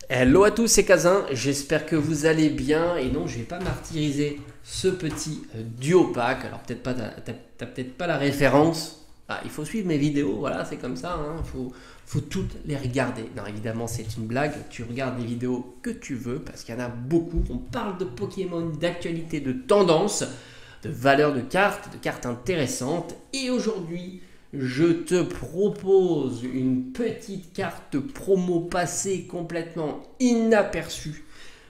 Hello à tous, c'est Kazin, j'espère que vous allez bien et non je vais pas martyriser ce petit duo pack. Alors peut-être pas, t'as peut-être pas la référence. Ah, il faut suivre mes vidéos, voilà c'est comme ça, hein. Faut toutes les regarder. Non évidemment c'est une blague, tu regardes les vidéos que tu veux parce qu'il y en a beaucoup. On parle de Pokémon, d'actualité, de tendance, de valeurs de cartes intéressantes et aujourd'hui je te propose une petite carte promo passée complètement inaperçue.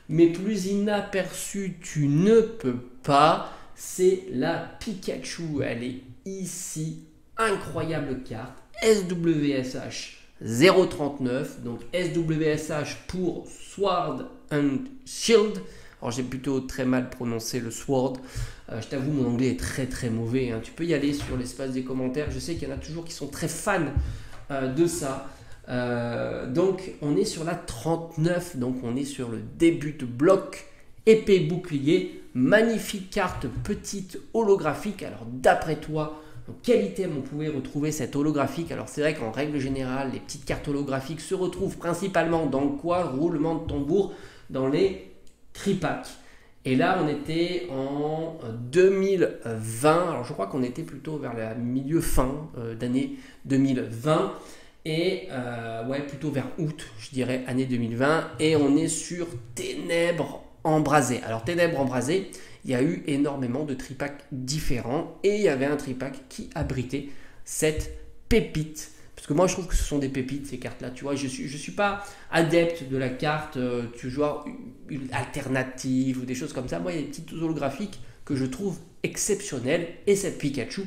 Mais plus inaperçue, tu ne peux pas. C'est la Pikachu. Elle est ici. Incroyable carte. SWSH 039. Donc SWSH pour Sword and Shield. Alors j'ai plutôt très mal prononcé le Sword. Je t'avoue, mon anglais est très mauvais, hein. Tu peux y aller sur l'espace des commentaires. Je sais qu'il y en a toujours qui sont très fans de ça. Donc on est sur la 39. Donc on est sur le début de bloc épée bouclier. Magnifique carte petite holographique. Alors d'après toi, dans quel item on pouvait retrouver cette holographique? Alors c'est vrai qu'en règle générale, les petites cartes holographiques se retrouvent principalement dans quoi? Roulement de tambour, dans les tripacks. Et là, on était en 2020. Alors, je crois qu'on était plutôt vers la milieu-fin d'année 2020. Et ouais, plutôt vers août, je dirais, année 2020. Et on est sur Ténèbres embrasées. Alors, Ténèbres embrasées, il y a eu énormément de tripacks différents. Et il y avait un tripack qui abritait cette pépite. Parce que moi, je trouve que ce sont des pépites, ces cartes-là. Tu vois, je suis pas adepte de la carte, tu vois, une alternative ou des choses comme ça. Moi, il y a des petites holographiques que je trouve exceptionnelles. Et cette Pikachu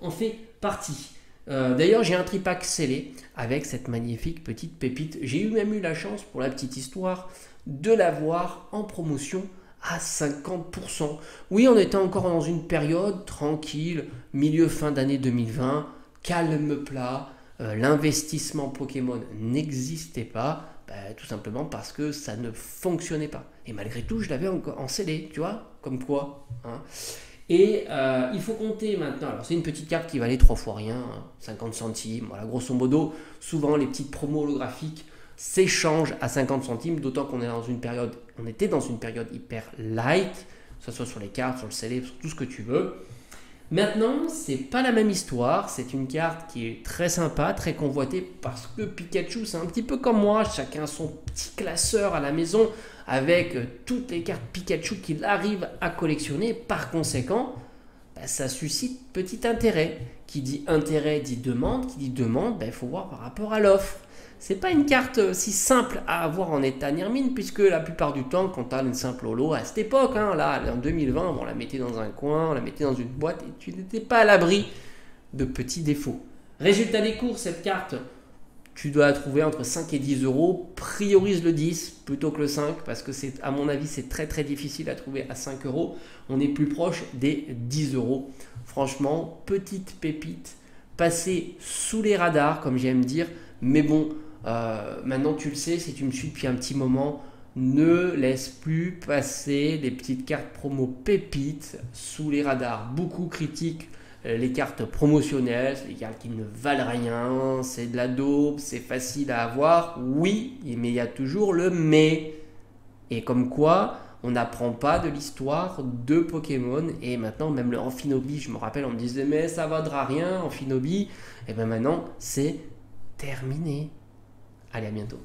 en fait partie. D'ailleurs, j'ai un tripack scellé avec cette magnifique petite pépite. J'ai même eu la chance, pour la petite histoire, de l'avoir en promotion à 50%. Oui, on était encore dans une période tranquille, milieu-fin d'année 2020, calme plat. L'investissement Pokémon n'existait pas, tout simplement parce que ça ne fonctionnait pas. Et malgré tout, je l'avais en scellé, tu vois, comme quoi. Hein. Et il faut compter maintenant, alors c'est une petite carte qui valait 3 fois rien, hein, 50 centimes, voilà, grosso modo, souvent les petites promos holographiques s'échangent à 50 centimes, d'autant qu'on est dans une période, on était dans une période hyper light, que ce soit sur les cartes, sur le scellé, sur tout ce que tu veux. Maintenant, c'est pas la même histoire, c'est une carte qui est très sympa, très convoitée parce que Pikachu, c'est un petit peu comme moi, chacun son petit classeur à la maison avec toutes les cartes Pikachu qu'il arrive à collectionner. Par conséquent, ça suscite petit intérêt. Qui dit intérêt dit demande, qui dit demande, il faut voir par rapport à l'offre. C'est pas une carte si simple à avoir en état Nirmine, puisque la plupart du temps, quand tu as une simple holo à cette époque, hein, là, en 2020, on la mettait dans un coin, on la mettait dans une boîte et tu n'étais pas à l'abri de petits défauts. Résultat des courses, cette carte, tu dois la trouver entre 5 et 10 euros. Priorise le 10 plutôt que le 5 parce que c'est, à mon avis, c'est très difficile à trouver à 5 euros. On est plus proche des 10 euros. Franchement, petite pépite, passée sous les radars, comme j'aime dire, mais bon. Maintenant tu le sais, si tu me suis depuis un petit moment, ne laisse plus passer les petites cartes promo pépites sous les radars. Beaucoup critiquent les cartes promotionnelles, les cartes qui ne valent rien, c'est de la daube, c'est facile à avoir. Oui, mais il y a toujours le mais. Et comme quoi, on n'apprend pas de l'histoire de Pokémon. Et maintenant, même le Amphinobi, je me rappelle, on me disait mais ça vaudra rien, Amphinobi. Et bien maintenant, c'est terminé. Allez, à bientôt.